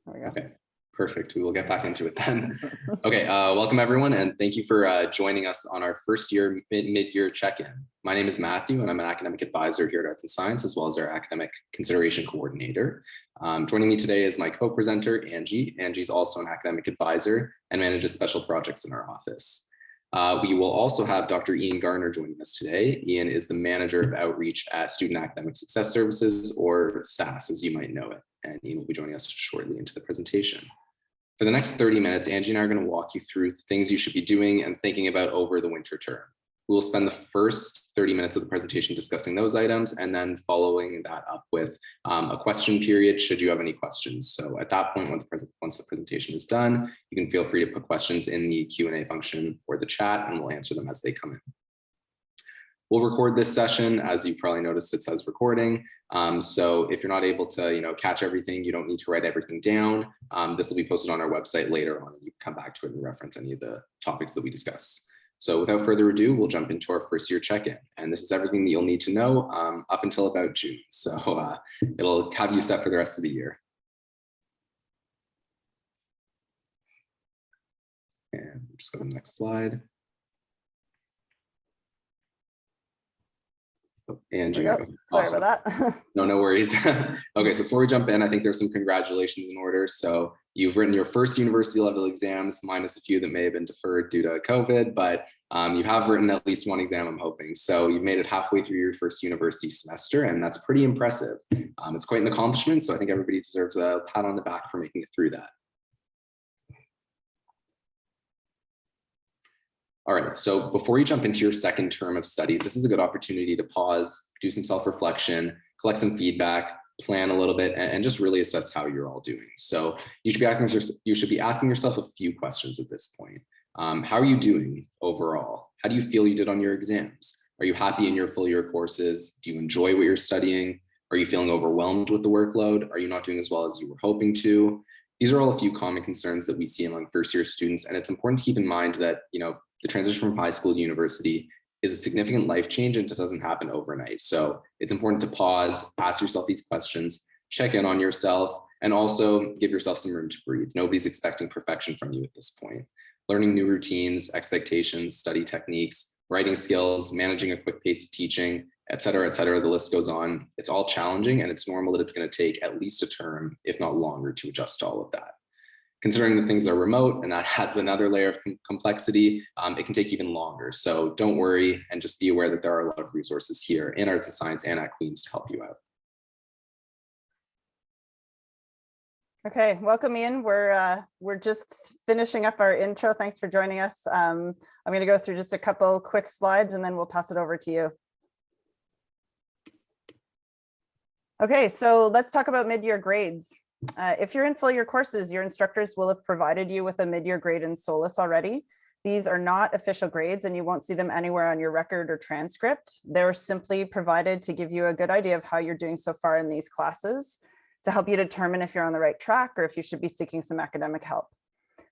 There we go. Okay, perfect. We will get back into it then. Okay, welcome everyone, and thank you for joining us on our first year mid-year check-in. My name is Matthew, and I'm an academic advisor here at Arts and Science, as well as our academic consideration coordinator. Joining me today is my co-presenter, Angie. Angie's also an academic advisor and manages special projects in our office. We will also have Dr. Ian Garner joining us today. Ian is the manager of outreach at Student Academic Success Services, or SAS, as you might know it. And Ian will be joining us shortly into the presentation. For the next 30 minutes, Angie and I are going to walk you through things you should be doing and thinking about over the winter term. We'll spend the first 30 minutes of the presentation discussing those items, and then following that up with a question period should you have any questions. So at that point, once the presentation is done, you can feel free to put questions in the Q&A function or the chat, and we'll answer them as they come in. We'll record this session. As you probably noticed, it says recording. So if you're not able to catch everything, you don't need to write everything down. This will be posted on our website later on, and you can come back to it and reference any of the topics that we discuss. So without further ado, we'll jump into our first year check-in. And this is everything that you'll need to know up until about June. So it'll have you set for the rest of the year. And just go to the next slide. Oh, Angie. Awesome. Sorry about that. No worries. Okay, so before we jump in, I think there's some congratulations in order. So you've written your first university level exams, minus a few that may have been deferred due to COVID, but you have written at least one exam, I'm hoping. So you've made it halfway through your first university semester, and that's pretty impressive. It's quite an accomplishment, so I think everybody deserves a pat on the back for making it through that. All right, so before you jump into your second term of studies, this is a good opportunity to pause, do some self-reflection, collect some feedback, plan a little bit, and just really assess how you're all doing. So you should be asking yourself a few questions at this point. How are you doing overall? How do you feel you did on your exams? Are you happy in your full year courses? Do you enjoy what you're studying? Are you feeling overwhelmed with the workload? Are you not doing as well as you were hoping to? These are all a few common concerns that we see among first year students, and it's important to keep in mind that the transition from high school to university is a significant life change, and it doesn't happen overnight. So it's important to pause, ask yourself these questions, check in on yourself, and also give yourself some room to breathe. Nobody's expecting perfection from you at this point. Learning new routines, expectations, study techniques, writing skills, managing a quick pace of teaching, et cetera, the list goes on. It's all challenging, and it's normal that it's going to take at least a term, if not longer, to adjust to all of that. Considering that things are remote and that adds another layer of complexity, it can take even longer. So don't worry, and just be aware that there are a lot of resources here in Arts and Science and at Queen's to help you out. Okay, welcome Ian. We're just finishing up our intro. Thanks for joining us. I'm going to go through just a couple quick slides and then we'll pass it over to you. Okay, so let's talk about mid-year grades. If you're in full year courses, your instructors will have provided you with a mid-year grade in SOLAS already. These are not official grades and you won't see them anywhere on your record or transcript. They're simply provided to give you a good idea of how you're doing so far in these classes, to help you determine if you're on the right track or if you should be seeking some academic help.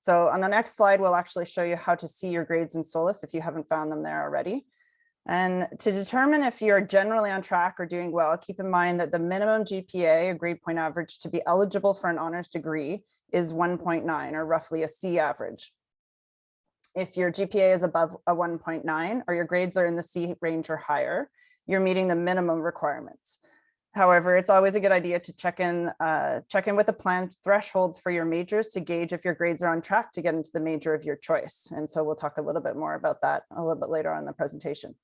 So on the next slide, we'll actually show you how to see your grades in SOLAS if you haven't found them there already. And to determine if you're generally on track or doing well, keep in mind that the minimum GPA, a grade point average, to be eligible for an honors degree is 1.9, or roughly a C average. If your GPA is above a 1.9 or your grades are in the C range or higher, you're meeting the minimum requirements. However, it's always a good idea to check in with the planned thresholds for your majors to gauge if your grades are on track to get into the major of your choice. And so we'll talk a little bit more about that a little bit later on in the presentation.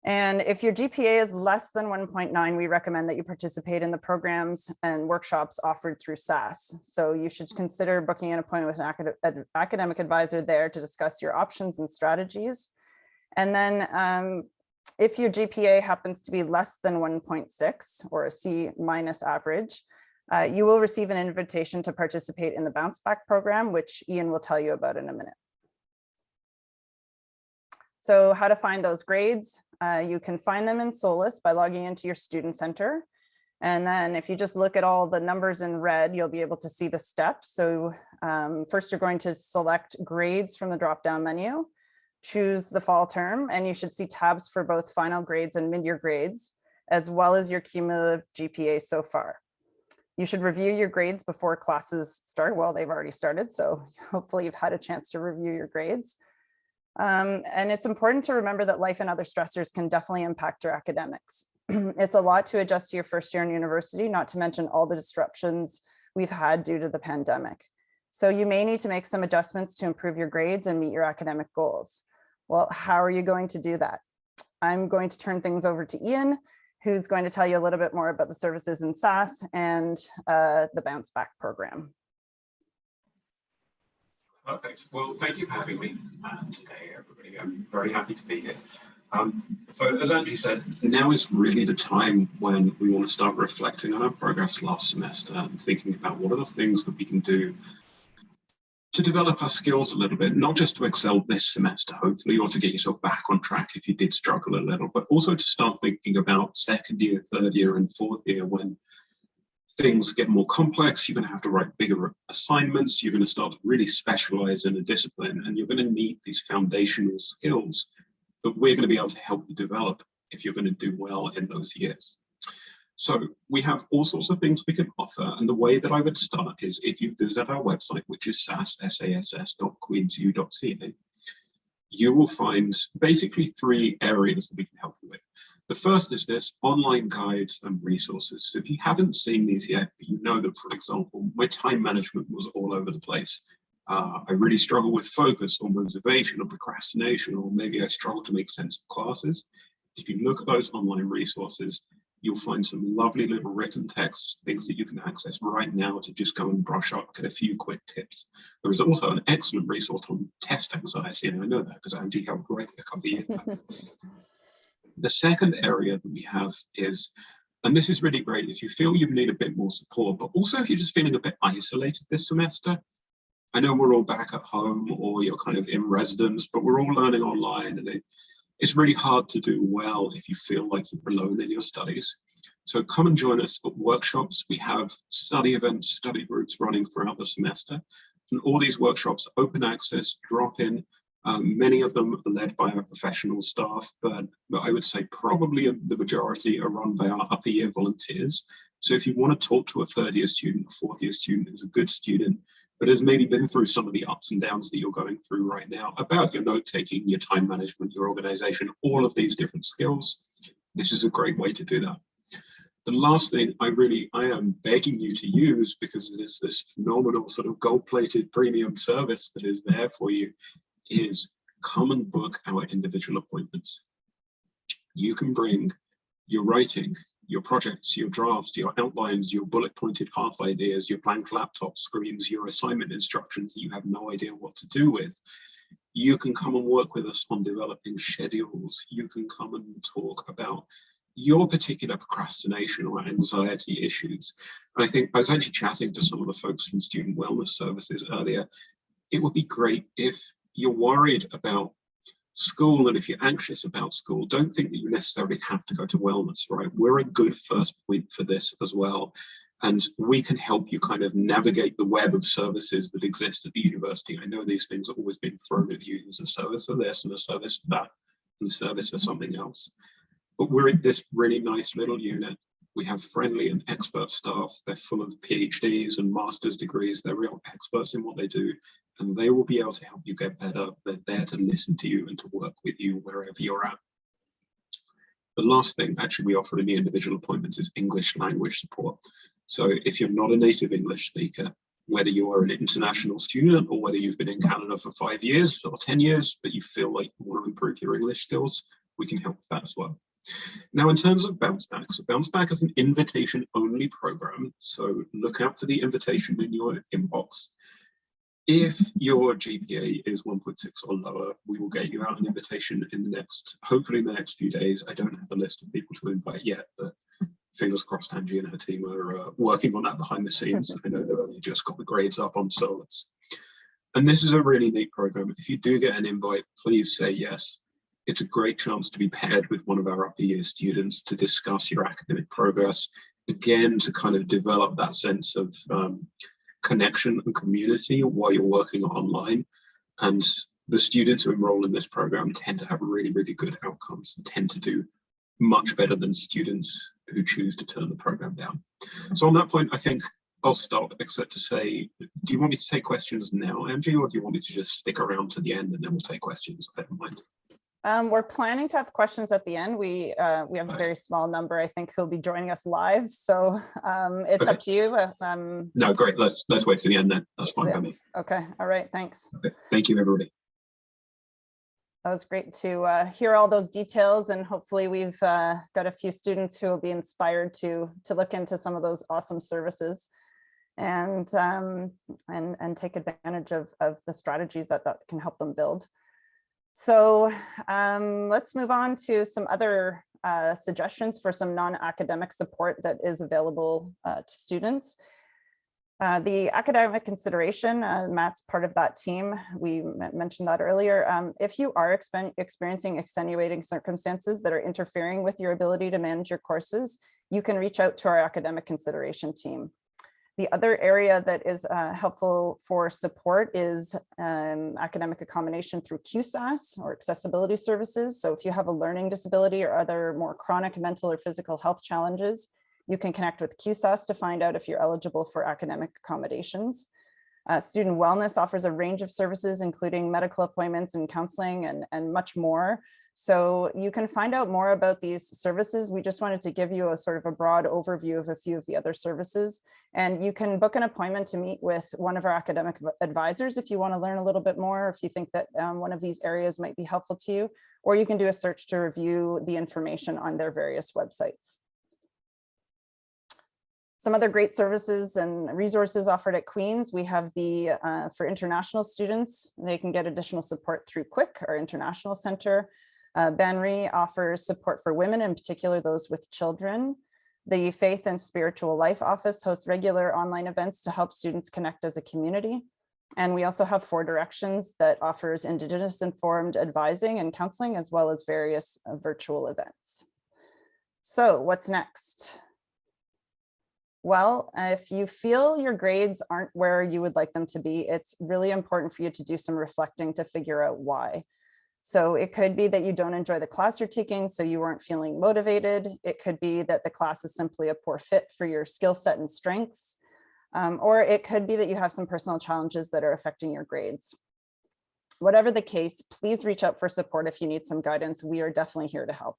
And if your GPA is less than 1.9, we recommend that you participate in the programs and workshops offered through SAS. So you should consider booking an appointment with an academic advisor there to discuss your options and strategies. And then if your GPA happens to be less than 1.6 or a C minus average, you will receive an invitation to participate in the Bounce Back program, which Ian will tell you about in a minute. So how to find those grades? You can find them in SOLAS by logging into your student center. And then if you just look at all the numbers in red, you'll be able to see the steps. So first you're going to select grades from the drop-down menu, choose the fall term, and you should see tabs for both final grades and mid-year grades, as well as your cumulative GPA so far. You should review your grades before classes start. Well, they've already started, so hopefully you've had a chance to review your grades. And it's important to remember that life and other stressors can definitely impact your academics. It's a lot to adjust to your first year in university, not to mention all the disruptions we've had due to the pandemic. So you may need to make some adjustments to improve your grades and meet your academic goals. Well, how are you going to do that? I'm going to turn things over to Ian, who's going to tell you a little bit more about the services in SAS and the Bounce Back program. Perfect. Well, thank you for having me today, everybody. I'm very happy to be here. So as Angie said, now is really the time when we want to start reflecting on our progress last semester and thinking about what are the things that we can do to develop our skills a little bit, not just to excel this semester, hopefully, or to get yourself back on track if you did struggle a little, but also to start thinking about second year, third year, and fourth year when things get more complex. You're going to have to write bigger assignments. You're going to start to really specialize in a discipline, and you're going to need these foundational skills that we're going to be able to help you develop if you're going to do well in those years. So we have all sorts of things we can offer, and the way that I would start is if you visit our website, which is sass.queensu.ca, you will find basically 3 areas that we can help you with. The first is this: online guides and resources. So if you haven't seen these yet, but you know that, for example, my time management was all over the place. I really struggle with focus or motivation or procrastination, or maybe I struggle to make sense of classes. If you look at those online resources, you'll find some lovely little written texts, things that you can access right now to just go and brush up, get a few quick tips. There is also an excellent resource on test anxiety, and I know that because Angie helped write it a couple of years back. The second area that we have is, and this is really great if you feel you need a bit more support, but also if you're just feeling a bit isolated this semester. I know we're all back at home, or you're kind of in residence, but we're all learning online, and it's really hard to do well if you feel like you're alone in your studies. So come and join us at workshops. We have study events, study groups running throughout the semester, and all these workshops, open access, drop in. Many of them are led by our professional staff, but I would say probably the majority are run by our upper year volunteers. So if you want to talk to a third year student, a fourth year student who's a good student, but has maybe been through some of the ups and downs that you're going through right now about your note taking, your time management, your organization, all of these different skills, this is a great way to do that. The last thing I am begging you to use, because it is this phenomenal sort of gold-plated premium service that is there for you, is come and book our individual appointments. You can bring your writing, your projects, your drafts, your outlines, your bullet pointed half ideas, your blank laptop screens, your assignment instructions that you have no idea what to do with. You can come and work with us on developing schedules. You can come and talk about your particular procrastination or anxiety issues. And I think I was actually chatting to some of the folks from Student Wellness Services earlier. It would be great if you're worried about school, and if you're anxious about school, don't think that you necessarily have to go to wellness, right? We're a good first point for this as well. And we can help you kind of navigate the web of services that exist at the university. I know these things are always being thrown at you. There's a service for this and a service for that and a service for something else. But we're in this really nice little unit. We have friendly and expert staff. They're full of PhDs and master's degrees. They're real experts in what they do, and they will be able to help you get better. They're there to listen to you and to work with you wherever you're at. The last thing actually we offer in the individual appointments is English language support. So if you're not a native English speaker, whether you are an international student or whether you've been in Canada for 5 years or 10 years, but you feel like you want to improve your English skills, we can help with that as well. Now, in terms of Bounce Back, so Bounce Back is an invitation-only program, so look out for the invitation in your inbox. If your GPA is 1.6 or lower, we will get you out an invitation in the next, hopefully in the next few days. I don't have the list of people to invite yet, but fingers crossed Angie and her team are working on that behind the scenes. I know they've only just got the grades up on Solus. And this is a really neat program. If you do get an invite, please say yes. It's a great chance to be paired with one of our upper year students to discuss your academic progress, again, to kind of develop that sense of connection and community while you're working online. And the students who enroll in this program tend to have really, really good outcomes and tend to do much better than students who choose to turn the program down. So on that point, I think I'll stop, except to say, do you want me to take questions now, Angie, or do you want me to just stick around to the end and then we'll take questions? I don't mind. We're planning to have questions at the end. We have a very small number, I think, who'll be joining us live. So it's Okay. up to you. No, great. Let's wait to the end then. That's fine by me. Okay. All right. Thanks. Okay. Thank you, everybody. That was great to hear all those details, and hopefully we've got a few students who will be inspired to look into some of those awesome services and take advantage of the strategies that can help them build. So let's move on to some other suggestions for some non-academic support that is available to students. The academic consideration, Matt's part of that team. We mentioned that earlier. If you are experiencing extenuating circumstances that are interfering with your ability to manage your courses, you can reach out to our academic consideration team. The other area that is helpful for support is academic accommodation through QSAS, or accessibility services. So if you have a learning disability or other more chronic mental or physical health challenges, you can connect with QSAS to find out if you're eligible for academic accommodations. Student Wellness offers a range of services, including medical appointments and counseling and much more. So you can find out more about these services. We just wanted to give you a sort of a broad overview of a few of the other services. And you can book an appointment to meet with one of our academic advisors if you want to learn a little bit more, if you think that one of these areas might be helpful to you, or you can do a search to review the information on their various websites. Some other great services and resources offered at Queen's. We have the, for international students, they can get additional support through QUIC, our international center. Banry offers support for women, in particular those with children. The Faith and Spiritual Life Office hosts regular online events to help students connect as a community. And we also have 4 Directions that offers Indigenous informed advising and counseling, as well as various virtual events. So what's next? Well, if you feel your grades aren't where you would like them to be, it's really important for you to do some reflecting to figure out why. So it could be that you don't enjoy the class you're taking, so you weren't feeling motivated. It could be that the class is simply a poor fit for your skill set and strengths. Or it could be that you have some personal challenges that are affecting your grades. Whatever the case, please reach out for support if you need some guidance. We are definitely here to help.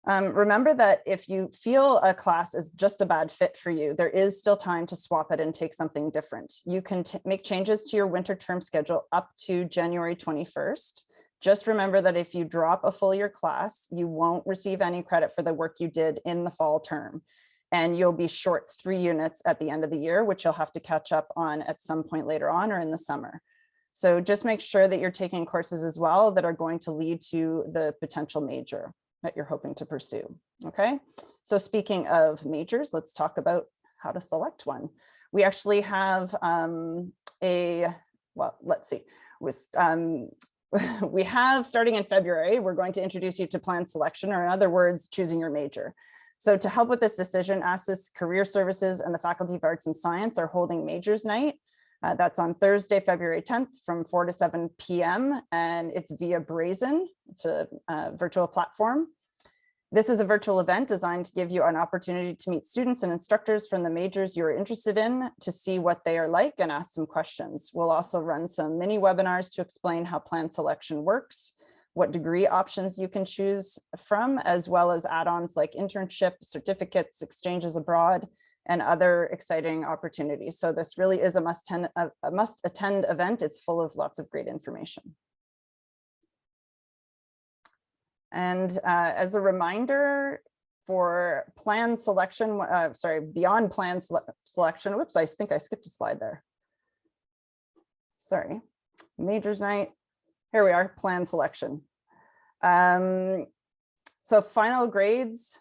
Remember that if you feel a class is just a bad fit for you, there is still time to swap it and take something different. You can make changes to your winter term schedule up to January 21st. Just remember that if you drop a full year class, you won't receive any credit for the work you did in the fall term. And you'll be short 3 units at the end of the year, which you'll have to catch up on at some point later on or in the summer. So just make sure that you're taking courses as well that are going to lead to the potential major that you're hoping to pursue. Okay, so speaking of majors, let's talk about how to select one. We actually have let's see, we have, starting in February, we're going to introduce you to plan selection, or in other words, choosing your major. So to help with this decision, ASIS Career Services and the Faculty of Arts and Science are holding Majors Night. That's on Thursday, February 10th from 4 to 7 p.m. and it's via Brazen. It's a virtual platform. This is a virtual event designed to give you an opportunity to meet students and instructors from the majors you're interested in to see what they are like and ask some questions. We'll also run some mini webinars to explain how plan selection works, what degree options you can choose from, as well as add-ons like internships, certificates, exchanges abroad, and other exciting opportunities. So this really is a must-attend event. It's full of lots of great information. And as a reminder for plan selection, beyond plan selection, whoops, I think I skipped a slide there. Sorry, Majors Night, here we are, plan selection. So final grades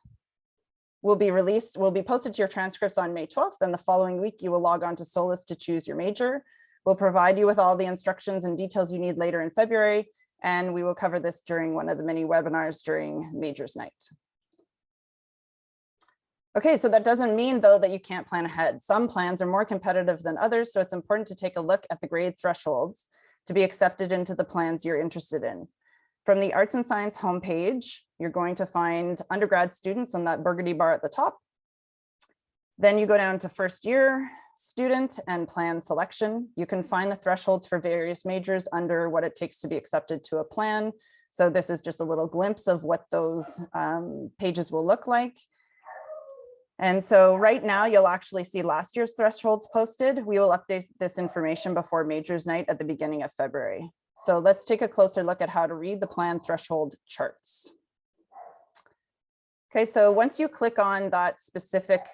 will be released, will be posted to your transcripts on May 12th, and the following week you will log on to Solus to choose your major. We'll provide you with all the instructions and details you need later in February, and we will cover this during one of the many webinars during Majors Night. Okay, so that doesn't mean though that you can't plan ahead. Some plans are more competitive than others, so it's important to take a look at the grade thresholds to be accepted into the plans you're interested in. From the Arts and Science homepage, you're going to find undergrad students on that burgundy bar at the top. Then you go down to first year student and plan selection. You can find the thresholds for various majors under what it takes to be accepted to a plan. So this is just a little glimpse of what those pages will look like. And so right now you'll actually see last year's thresholds posted. We will update this information before majors night at the beginning of February. So let's take a closer look at how to read the plan threshold charts. Okay, so once you click on that specific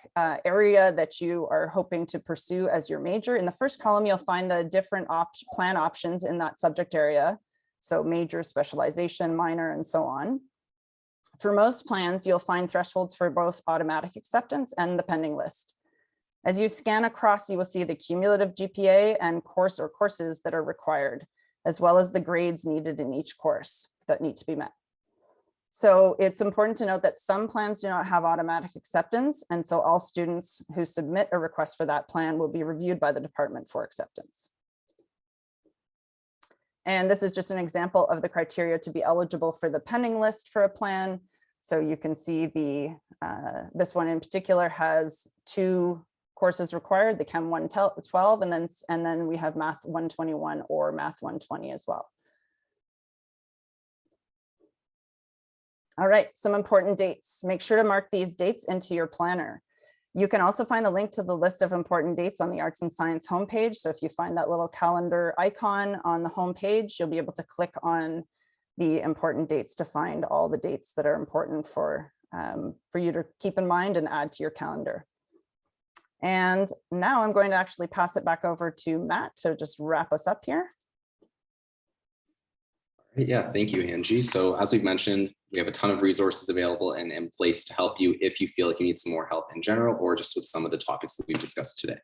area that you are hoping to pursue as your major, in the first column, you'll find the different plan options in that subject area. So major, specialization, minor, and so on. For most plans, you'll find thresholds for both automatic acceptance and the pending list. As you scan across, you will see the cumulative GPA and course or courses that are required, as well as the grades needed in each course that need to be met. So it's important to note that some plans do not have automatic acceptance, and so all students who submit a request for that plan will be reviewed by the department for acceptance. And this is just an example of the criteria to be eligible for the pending list for a plan. So you can see this one in particular has 2 courses required, the Chem 112, and then we have Math 121 or Math 120 as well. All right, some important dates. Make sure to mark these dates into your planner. You can also find a link to the list of important dates on the Arts and Science homepage. So if you find that little calendar icon on the homepage, you'll be able to click on the important dates to find all the dates that are important for you to keep in mind and add to your calendar. And now I'm going to actually pass it back over to Matt to just wrap us up here. Yeah, thank you, Angie. So as we've mentioned, we have a ton of resources available and in place to help you if you feel like you need some more help in general or just with some of the topics that we've discussed today.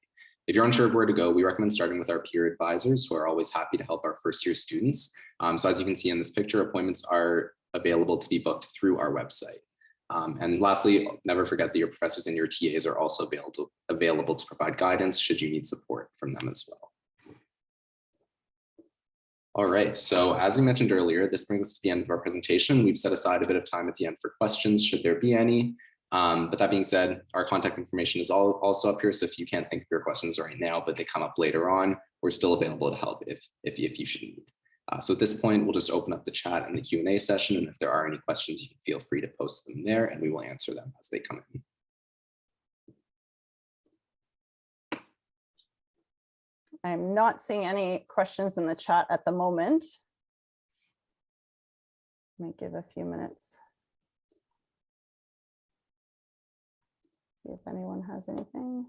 If you're unsure of where to go, we recommend starting with our peer advisors who are always happy to help our first year students. So as you can see in this picture, appointments are available to be booked through our website. And lastly, never forget that your professors and your TAs are also available to provide guidance should you need support from them as well. All right, so as we mentioned earlier, this brings us to the end of our presentation. We've set aside a bit of time at the end for questions, should there be any. But that being said, our contact information is also up here. So if you can't think of your questions right now, but they come up later on, we're still available to help if you should need. So at this point, we'll just open up the chat and the Q&A session. And if there are any questions, you can feel free to post them there and we will answer them as they come in. I'm not seeing any questions in the chat at the moment. Might give a few minutes. See if anyone has anything.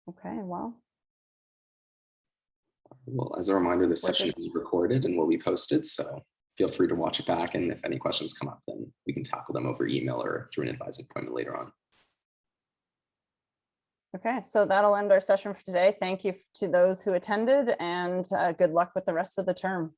Okay, well, as a reminder, this session is recorded and will be posted, so feel free to watch it back. And if any questions come up, then we can tackle them over email or through an advising appointment later on. Okay, so that'll end our session for today. Thank you to those who attended and good luck with the rest of the term.